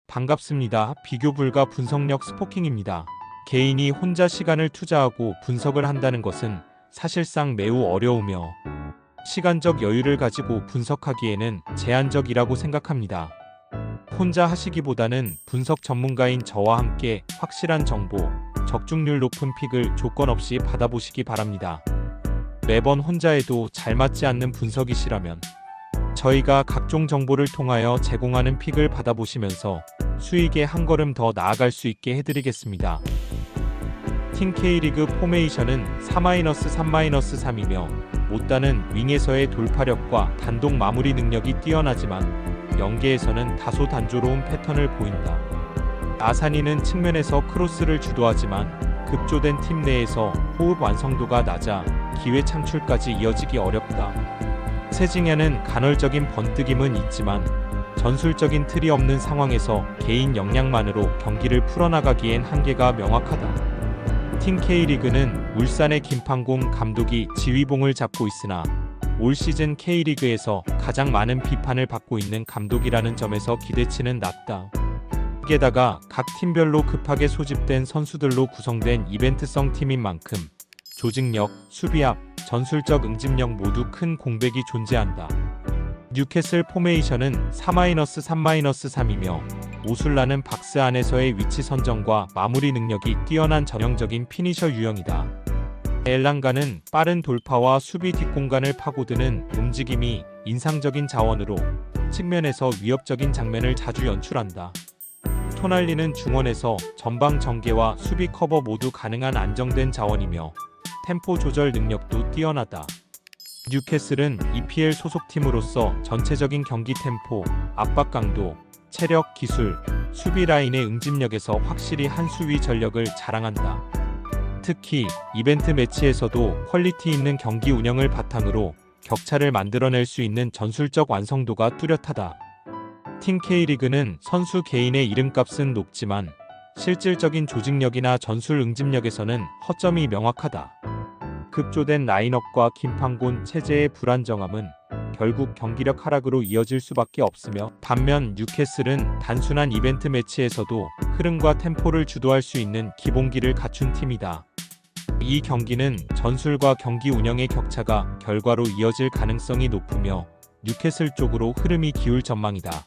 반갑습니다. 비교 불가 분석력 스포킹입니다. 개인이 혼자 시간을 투자하고 분석을 한다는 것은 사실상 매우 어려우며 시간적 여유를 가지고 분석하기에는 제한적이라고 생각합니다. 혼자 하시기보다는 분석 전문가인 저와 함께 확실한 정보, 적중률 높은 픽을 조건 없이 받아보시기 바랍니다. 매번 혼자 해도 잘 맞지 않는 분석이시라면 저희가 각종 정보를 통하여 제공하는 픽을 받아보시면서 수익에 한 걸음 더 나아갈 수 있게 해드리겠습니다. 팀 K리그 포메이션은 4-3-3-3이며 못다는 윙에서의 돌파력과 단독 마무리 능력이 뛰어나지만 연계에서는 다소 단조로운 패턴을 보인다. 아사니는 측면에서 크로스를 주도하지만 급조된 팀 내에서 호흡 완성도가 낮아 기회 창출까지 이어지기 어렵다. 세징야는 간헐적인 번뜩임은 있지만 전술적인 틀이 없는 상황에서 개인 역량만으로 경기를 풀어나가기엔 한계가 명확하다. 팀 K리그는 울산의 김판공 감독이 지휘봉을 잡고 있으나 올 시즌 K리그에서 가장 많은 비판을 받고 있는 감독이라는 점에서 기대치는 낮다. 게다가 각 팀별로 급하게 소집된 선수들로 구성된 이벤트성 팀인 만큼 조직력, 수비압, 전술적 응집력 모두 큰 공백이 존재한다. 뉴캐슬 포메이션은 4-3-3이며 오술라는 박스 안에서의 위치 선정과 마무리 능력이 뛰어난 전형적인 피니셔 유형이다. 엘랑가는 빠른 돌파와 수비 뒷공간을 파고드는 움직임이 인상적인 자원으로 측면에서 위협적인 장면을 자주 연출한다. 토날리는 중원에서 전방 전개와 수비 커버 모두 가능한 안정된 자원이며 템포 조절 능력도 뛰어나다. 뉴캐슬은 EPL 소속팀으로서 전체적인 경기 템포, 압박 강도, 체력, 기술, 수비 라인의 응집력에서 확실히 한 수 위 전력을 자랑한다. 특히 이벤트 매치에서도 퀄리티 있는 경기 운영을 바탕으로 격차를 만들어낼 수 있는 전술적 완성도가 뚜렷하다. 팀 K리그는 선수 개인의 이름값은 높지만 실질적인 조직력이나 전술 응집력에서는 허점이 명확하다. 급조된 라인업과 김판곤 체제의 불안정함은 결국 경기력 하락으로 이어질 수밖에 없으며 반면 뉴캐슬은 단순한 이벤트 매치에서도 흐름과 템포를 주도할 수 있는 기본기를 갖춘 팀이다. 이 경기는 전술과 경기 운영의 격차가 결과로 이어질 가능성이 높으며 뉴캐슬 쪽으로 흐름이 기울 전망이다.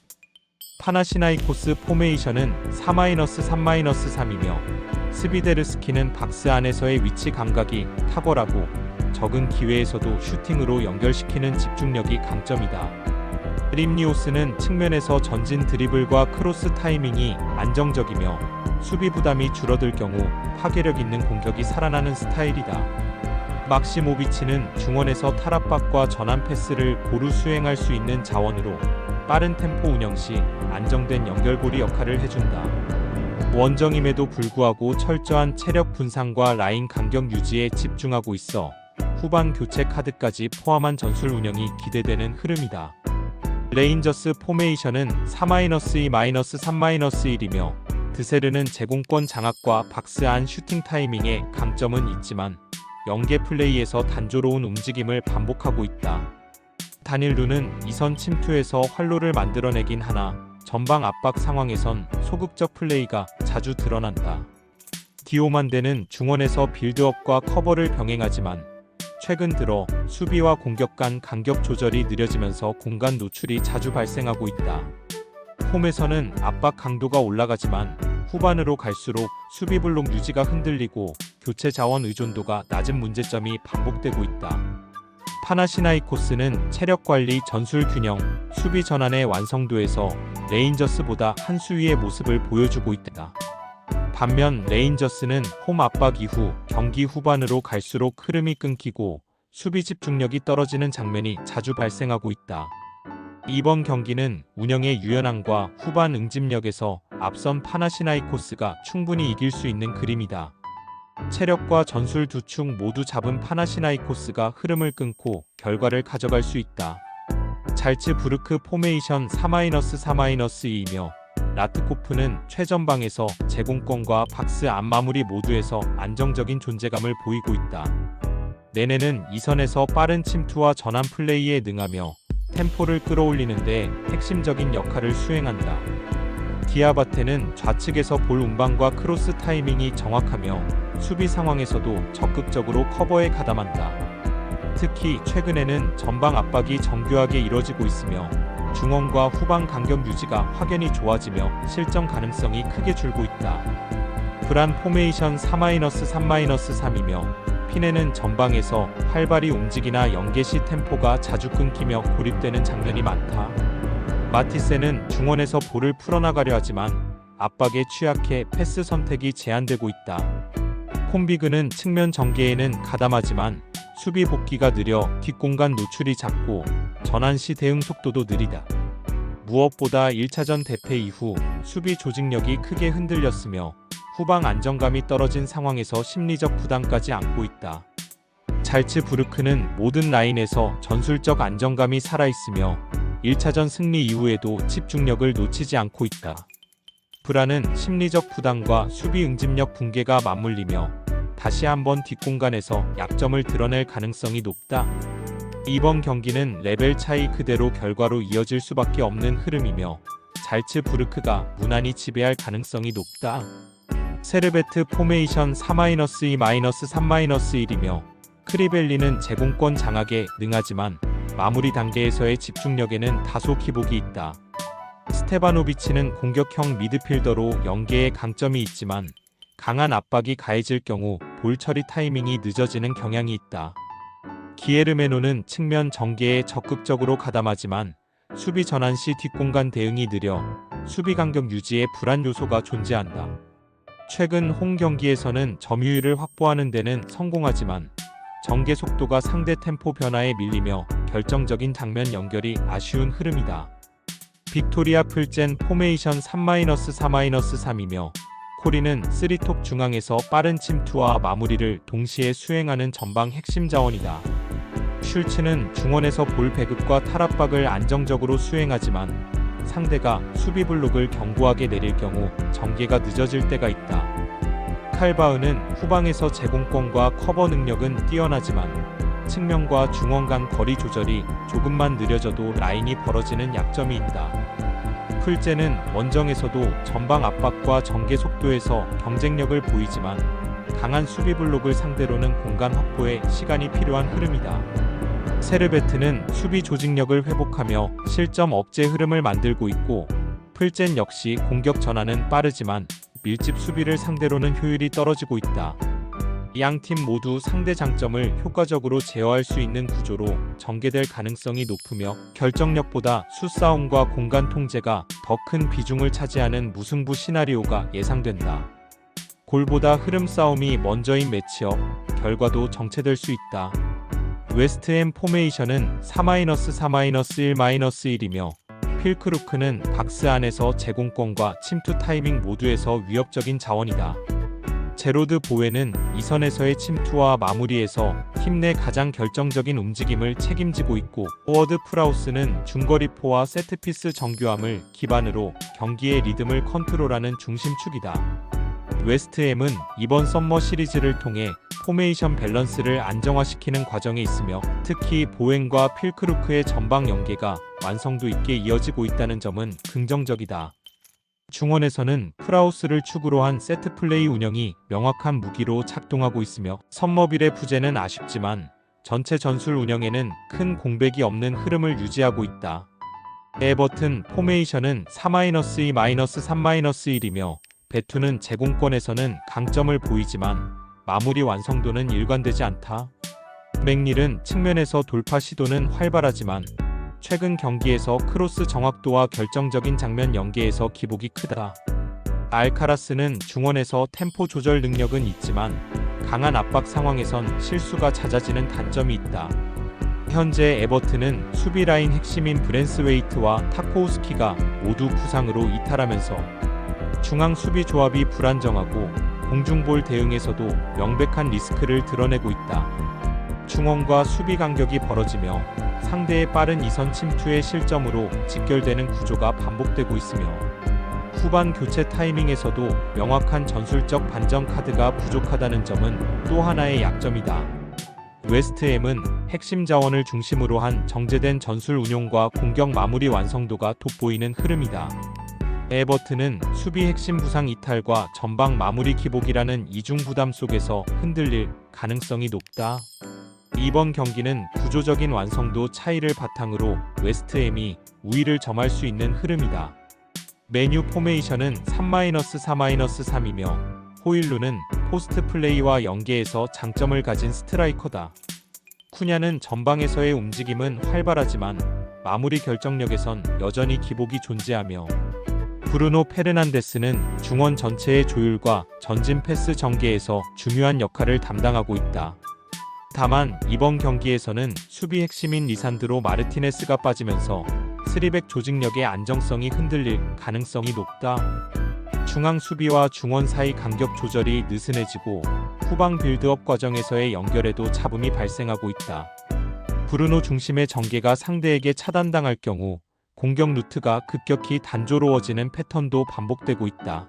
파나시나이코스 포메이션은 4-3-3이며 스비데르스키는 박스 안에서의 위치 감각이 탁월하고 적은 기회에서도 슈팅으로 연결시키는 집중력이 강점이다. 림니오스는 측면에서 전진 드리블과 크로스 타이밍이 안정적이며 수비 부담이 줄어들 경우 파괴력 있는 공격이 살아나는 스타일이다. 막시모비치는 중원에서 탈압박과 전환 패스를 고루 수행할 수 있는 자원으로 빠른 템포 운영 시 안정된 연결고리 역할을 해준다. 원정임에도 불구하고 철저한 체력 분산과 라인 간격 유지에 집중하고 있어 후반 교체 카드까지 포함한 전술 운영이 기대되는 흐름이다. 레인저스 포메이션은 4-2-3-1이며 드세르는 제공권 장악과 박스 안 슈팅 타이밍에 강점은 있지만 연계 플레이에서 단조로운 움직임을 반복하고 있다. 다닐루는 이선 침투에서 활로를 만들어내긴 하나 전방 압박 상황에선 소극적 플레이가 자주 드러난다. 디오만데는 중원에서 빌드업과 커버를 병행하지만 최근 들어 수비와 공격 간 간격 조절이 느려지면서 공간 노출이 자주 발생하고 있다. 홈에서는 압박 강도가 올라가지만 후반으로 갈수록 수비 블록 유지가 흔들리고 교체 자원 의존도가 낮은 문제점이 반복되고 있다. 파나시나이코스는 체력 관리, 전술 균형, 수비 전환의 완성도에서 레인저스보다 한 수 위의 모습을 보여주고 있다. 반면 레인저스는 홈 압박 이후 경기 후반으로 갈수록 흐름이 끊기고 수비 집중력이 떨어지는 장면이 자주 발생하고 있다. 이번 경기는 운영의 유연함과 후반 응집력에서 앞선 파나시나이코스가 충분히 이길 수 있는 그림이다. 체력과 전술 두 축 모두 잡은 파나시나이코스가 흐름을 끊고 결과를 가져갈 수 있다. 잘츠부르크 포메이션 4-3-2이며 라트코프는 최전방에서 제공권과 박스 안 마무리 모두에서 안정적인 존재감을 보이고 있다. 네네는 이선에서 빠른 침투와 전환 플레이에 능하며 템포를 끌어올리는데 핵심적인 역할을 수행한다. 디아바테는 좌측에서 볼 운반과 크로스 타이밍이 정확하며 수비 상황에서도 적극적으로 커버에 가담한다. 특히 최근에는 전방 압박이 정교하게 이뤄지고 있으며 중원과 후방 간격 유지가 확연히 좋아지며 실점 가능성이 크게 줄고 있다. 불안 포메이션 4-3-3-3이며 피네는 전방에서 활발히 움직이나 연계 시 템포가 자주 끊기며 고립되는 장면이 많다. 마티세는 중원에서 볼을 풀어나가려 하지만 압박에 취약해 패스 선택이 제한되고 있다. 콤비그는 측면 전개에는 가담하지만 수비 복귀가 느려 뒷공간 노출이 작고 전환 시 대응 속도도 느리다. 무엇보다 1차전 대패 이후 수비 조직력이 크게 흔들렸으며 후방 안정감이 떨어진 상황에서 심리적 부담까지 안고 있다. 잘츠부르크는 모든 라인에서 전술적 안정감이 살아있으며 1차전 승리 이후에도 집중력을 놓치지 않고 있다. 브라는 심리적 부담과 수비 응집력 붕괴가 맞물리며 다시 한번 뒷공간에서 약점을 드러낼 가능성이 높다. 이번 경기는 레벨 차이 그대로 결과로 이어질 수밖에 없는 흐름이며 잘츠부르크가 무난히 지배할 가능성이 높다. 세르베트 포메이션 4-2-3-1이며 크리벨리는 제공권 장악에 능하지만 마무리 단계에서의 집중력에는 다소 기복이 있다. 스테바노비치는 공격형 미드필더로 연계에 강점이 있지만 강한 압박이 가해질 경우 볼 처리 타이밍이 늦어지는 경향이 있다. 기에르메노는 측면 전개에 적극적으로 가담하지만 수비 전환 시 뒷공간 대응이 느려 수비 간격 유지에 불안 요소가 존재한다. 최근 홈 경기에서는 점유율을 확보하는 데는 성공하지만 전개 속도가 상대 템포 변화에 밀리며 결정적인 장면 연결이 아쉬운 흐름이다. 빅토리아 풀젠 포메이션 3-3-3이며 코리는 3톱 중앙에서 빠른 침투와 마무리를 동시에 수행하는 전방 핵심 자원이다. 슐츠는 중원에서 볼 배급과 탈압박을 안정적으로 수행하지만 상대가 수비 블록을 견고하게 내릴 경우 전개가 늦어질 때가 있다. 칼바흐는 후방에서 제공권과 커버 능력은 뛰어나지만 측면과 중원 간 거리 조절이 조금만 느려져도 라인이 벌어지는 약점이 있다. 풀제는 원정에서도 전방 압박과 전개 속도에서 경쟁력을 보이지만 강한 수비 블록을 상대로는 공간 확보에 시간이 필요한 흐름이다. 세르베트는 수비 조직력을 회복하며 실점 억제 흐름을 만들고 있고 풀젠 역시 공격 전환은 빠르지만 밀집 수비를 상대로는 효율이 떨어지고 있다. 양팀 모두 상대 장점을 효과적으로 제어할 수 있는 구조로 전개될 가능성이 높으며 결정력보다 수싸움과 공간 통제가 더 큰 비중을 차지하는 무승부 시나리오가 예상된다. 골보다 흐름 싸움이 먼저인 매치업, 결과도 정체될 수 있다. 웨스트햄 포메이션은 4-3-1-1이며 필크루크는 박스 안에서 제공권과 침투 타이밍 모두에서 위협적인 자원이다. 제로드 보웨는 이선에서의 침투와 마무리에서 팀 내 가장 결정적인 움직임을 책임지고 있고 호워드 프라우스는 중거리포와 세트피스 정교함을 기반으로 경기의 리듬을 컨트롤하는 중심축이다. 웨스트햄은 이번 썸머 시리즈를 통해 포메이션 밸런스를 안정화시키는 과정에 있으며 특히 보웬과 필크루크의 전방 연계가 완성도 있게 이어지고 있다는 점은 긍정적이다. 중원에서는 프라우스를 축으로 한 세트플레이 운영이 명확한 무기로 작동하고 있으며 선머빌의 부재는 아쉽지만 전체 전술 운영에는 큰 공백이 없는 흐름을 유지하고 있다. 에버튼 포메이션은 4-2-3-1이며 베투는 제공권에서는 강점을 보이지만 마무리 완성도는 일관되지 않다. 맥닐은 측면에서 돌파 시도는 활발하지만 최근 경기에서 크로스 정확도와 결정적인 장면 연계에서 기복이 크다. 알카라스는 중원에서 템포 조절 능력은 있지만 강한 압박 상황에선 실수가 잦아지는 단점이 있다. 현재 에버튼은 수비 라인 핵심인 브랜스웨이트와 타코우스키가 모두 부상으로 이탈하면서 중앙 수비 조합이 불안정하고 공중볼 대응에서도 명백한 리스크를 드러내고 있다. 중원과 수비 간격이 벌어지며 상대의 빠른 이선 침투의 실점으로 직결되는 구조가 반복되고 있으며 후반 교체 타이밍에서도 명확한 전술적 반전 카드가 부족하다는 점은 또 하나의 약점이다. 웨스트햄은 핵심 자원을 중심으로 한 정제된 전술 운용과 공격 마무리 완성도가 돋보이는 흐름이다. 에버튼은 수비 핵심 부상 이탈과 전방 마무리 기복이라는 이중 부담 속에서 흔들릴 가능성이 높다. 이번 경기는 구조적인 완성도 차이를 바탕으로 웨스트햄이 우위를 점할 수 있는 흐름이다. 메뉴 포메이션은 3-4-3이며 호일루는 포스트 플레이와 연계에서 장점을 가진 스트라이커다. 쿠냐는 전방에서의 움직임은 활발하지만 마무리 결정력에선 여전히 기복이 존재하며 브루노 페르난데스는 중원 전체의 조율과 전진 패스 전개에서 중요한 역할을 담당하고 있다. 다만 이번 경기에서는 수비 핵심인 리산드로 마르티네스가 빠지면서 3백 조직력의 안정성이 흔들릴 가능성이 높다. 중앙 수비와 중원 사이 간격 조절이 느슨해지고 후방 빌드업 과정에서의 연결에도 잡음이 발생하고 있다. 브루노 중심의 전개가 상대에게 차단당할 경우 공격 루트가 급격히 단조로워지는 패턴도 반복되고 있다.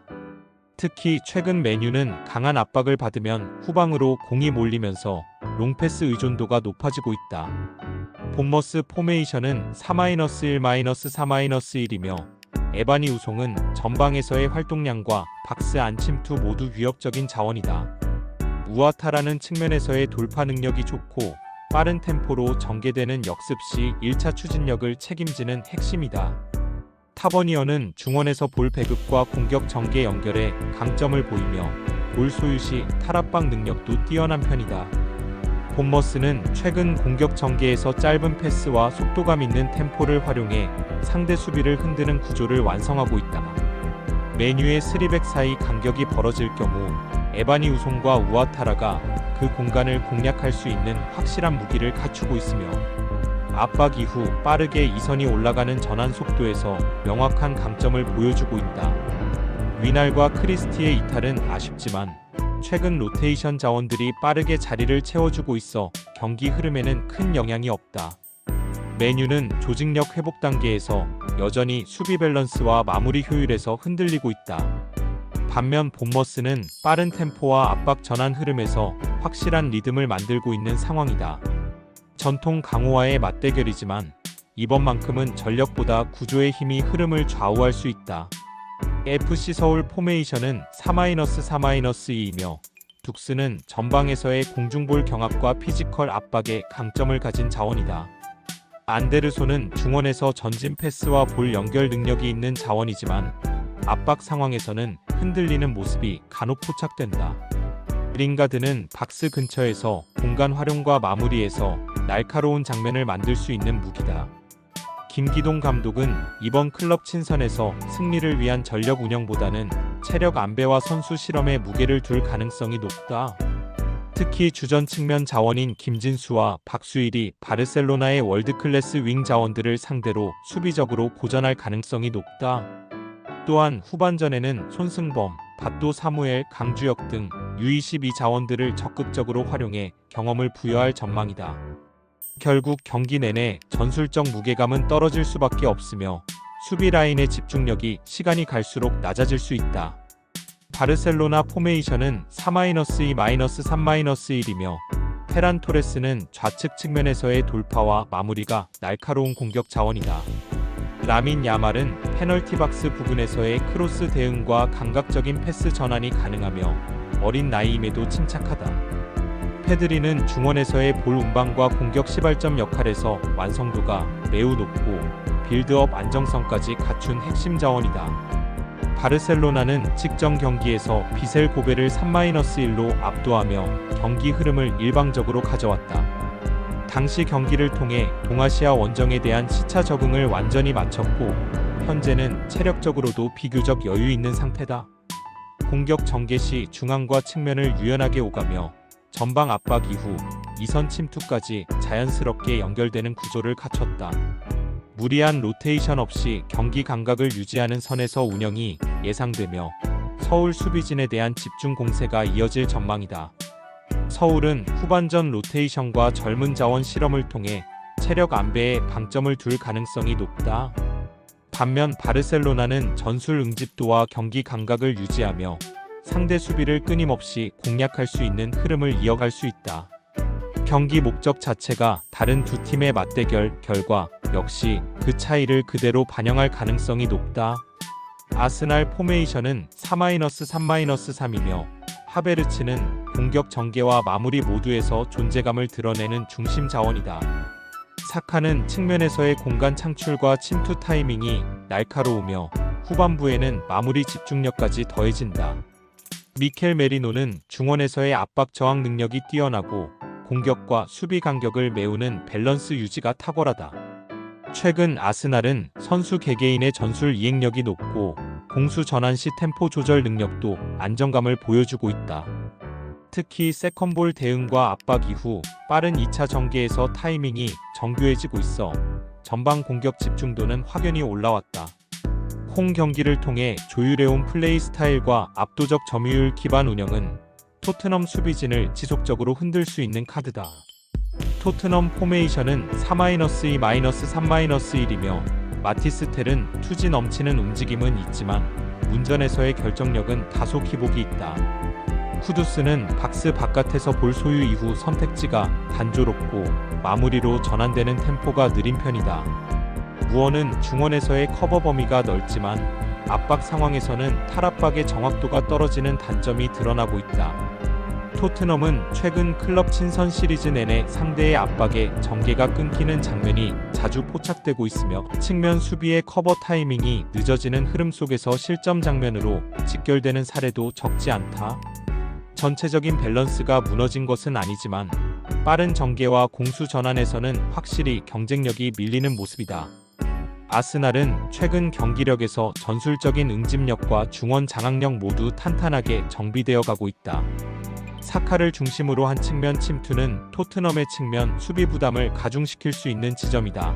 특히 최근 메뉴는 강한 압박을 받으면 후방으로 공이 몰리면서 롱패스 의존도가 높아지고 있다. 본머스 포메이션은 4-1-4-1이며 에바니 우송은 전방에서의 활동량과 박스 안침투 모두 위협적인 자원이다. 우아타라는 측면에서의 돌파 능력이 좋고 빠른 템포로 전개되는 역습 시 1차 추진력을 책임지는 핵심이다. 타버니어는 중원에서 볼 배급과 공격 전개 연결에 강점을 보이며 볼 소유 시 탈압박 능력도 뛰어난 편이다. 본머스는 최근 공격 전개에서 짧은 패스와 속도감 있는 템포를 활용해 상대 수비를 흔드는 구조를 완성하고 있다. 메뉴의 3백 사이 간격이 벌어질 경우 에바니 우송과 우아타라가 그 공간을 공략할 수 있는 확실한 무기를 갖추고 있으며 압박 이후 빠르게 이선이 올라가는 전환 속도에서 명확한 강점을 보여주고 있다. 위날과 크리스티의 이탈은 아쉽지만 최근 로테이션 자원들이 빠르게 자리를 채워주고 있어 경기 흐름에는 큰 영향이 없다. 메뉴는 조직력 회복 단계에서 여전히 수비 밸런스와 마무리 효율에서 흔들리고 있다. 반면 본머스는 빠른 템포와 압박 전환 흐름에서 확실한 리듬을 만들고 있는 상황이다. 전통 강호와의 맞대결이지만 이번만큼은 전력보다 구조의 힘이 흐름을 좌우할 수 있다. FC 서울 포메이션은 4-3-2이며 둑스는 전방에서의 공중볼 경합과 피지컬 압박에 강점을 가진 자원이다. 안데르손은 중원에서 전진 패스와 볼 연결 능력이 있는 자원이지만 압박 상황에서는 흔들리는 모습이 간혹 포착된다. 링가드는 박스 근처에서 공간 활용과 마무리에서 날카로운 장면을 만들 수 있는 무기다. 김기동 감독은 이번 클럽 친선에서 승리를 위한 전력 운영보다는 체력 안배와 선수 실험에 무게를 둘 가능성이 높다. 특히 주전 측면 자원인 김진수와 박수일이 바르셀로나의 월드클래스 윙 자원들을 상대로 수비적으로 고전할 가능성이 높다. 또한 후반전에는 손승범, 밭도 사무엘, 강주혁 등 U22 자원들을 적극적으로 활용해 경험을 부여할 전망이다. 결국 경기 내내 전술적 무게감은 떨어질 수밖에 없으며 수비 라인의 집중력이 시간이 갈수록 낮아질 수 있다. 바르셀로나 포메이션은 4-2-3-1이며 페란 토레스는 좌측 측면에서의 돌파와 마무리가 날카로운 공격 자원이다. 라민 야말은 페널티 박스 부근에서의 크로스 대응과 감각적인 패스 전환이 가능하며 어린 나이임에도 침착하다. 페드리는 중원에서의 볼 운반과 공격 시발점 역할에서 완성도가 매우 높고 빌드업 안정성까지 갖춘 핵심 자원이다. 바르셀로나는 직전 경기에서 비셀 고베를 3-1로 압도하며 경기 흐름을 일방적으로 가져왔다. 당시 경기를 통해 동아시아 원정에 대한 시차 적응을 완전히 마쳤고 현재는 체력적으로도 비교적 여유 있는 상태다. 공격 전개 시 중앙과 측면을 유연하게 오가며 전방 압박 이후 이선 침투까지 자연스럽게 연결되는 구조를 갖췄다. 무리한 로테이션 없이 경기 감각을 유지하는 선에서 운영이 예상되며 서울 수비진에 대한 집중 공세가 이어질 전망이다. 서울은 후반전 로테이션과 젊은 자원 실험을 통해 체력 안배에 방점을 둘 가능성이 높다. 반면 바르셀로나는 전술 응집도와 경기 감각을 유지하며 상대 수비를 끊임없이 공략할 수 있는 흐름을 이어갈 수 있다. 경기 목적 자체가 다른 두 팀의 맞대결 결과 역시 그 차이를 그대로 반영할 가능성이 높다. 아스날 포메이션은 4-3-3-3이며 하베르츠는 공격 전개와 마무리 모두에서 존재감을 드러내는 중심 자원이다. 사카는 측면에서의 공간 창출과 침투 타이밍이 날카로우며 후반부에는 마무리 집중력까지 더해진다. 미켈 메리노는 중원에서의 압박 저항 능력이 뛰어나고 공격과 수비 간격을 메우는 밸런스 유지가 탁월하다. 최근 아스날은 선수 개개인의 전술 이행력이 높고 공수 전환 시 템포 조절 능력도 안정감을 보여주고 있다. 특히 세컨볼 대응과 압박 이후 빠른 2차 전개에서 타이밍이 정교해지고 있어 전방 공격 집중도는 확연히 올라왔다. 홈 경기를 통해 조율해온 플레이 스타일과 압도적 점유율 기반 운영은 토트넘 수비진을 지속적으로 흔들 수 있는 카드다. 토트넘 포메이션은 4-2-3-1이며 마티스텔은 투지 넘치는 움직임은 있지만 문전에서의 결정력은 다소 기복이 있다. 쿠두스는 박스 바깥에서 볼 소유 이후 선택지가 단조롭고 마무리로 전환되는 템포가 느린 편이다. 무어는 중원에서의 커버 범위가 넓지만 압박 상황에서는 탈압박의 정확도가 떨어지는 단점이 드러나고 있다. 토트넘은 최근 클럽 친선 시리즈 내내 상대의 압박에 전개가 끊기는 장면이 자주 포착되고 있으며 측면 수비의 커버 타이밍이 늦어지는 흐름 속에서 실점 장면으로 직결되는 사례도 적지 않다. 전체적인 밸런스가 무너진 것은 아니지만 빠른 전개와 공수 전환에서는 확실히 경쟁력이 밀리는 모습이다. 아스날은 최근 경기력에서 전술적인 응집력과 중원 장악력 모두 탄탄하게 정비되어 가고 있다. 사카를 중심으로 한 측면 침투는 토트넘의 측면 수비 부담을 가중시킬 수 있는 지점이다.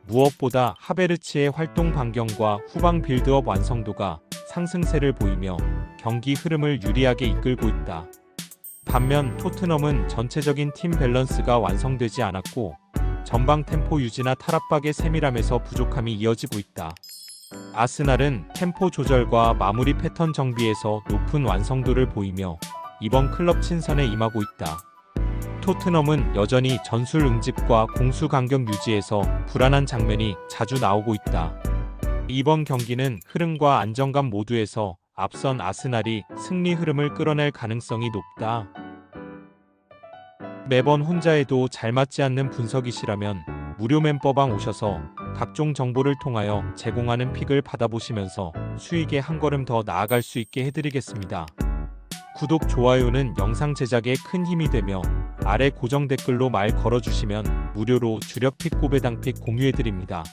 무엇보다 하베르츠의 활동 반경과 후방 빌드업 완성도가 상승세를 보이며 경기 흐름을 유리하게 이끌고 있다. 반면 토트넘은 전체적인 팀 밸런스가 완성되지 않았고 전방 템포 유지나 탈압박의 세밀함에서 부족함이 이어지고 있다. 아스날은 템포 조절과 마무리 패턴 정비에서 높은 완성도를 보이며 이번 클럽 친선에 임하고 있다. 토트넘은 여전히 전술 응집과 공수 간격 유지에서 불안한 장면이 자주 나오고 있다. 이번 경기는 흐름과 안정감 모두에서 앞선 아스날이 승리 흐름을 끌어낼 가능성이 높다. 매번 혼자 해도 잘 맞지 않는 분석이시라면 무료 멤버방 오셔서 각종 정보를 통하여 제공하는 픽을 받아보시면서 수익에 한 걸음 더 나아갈 수 있게 해드리겠습니다. 구독, 좋아요는 영상 제작에 큰 힘이 되며 아래 고정 댓글로 말 걸어주시면 무료로 주력 픽 고배당 픽 공유해드립니다.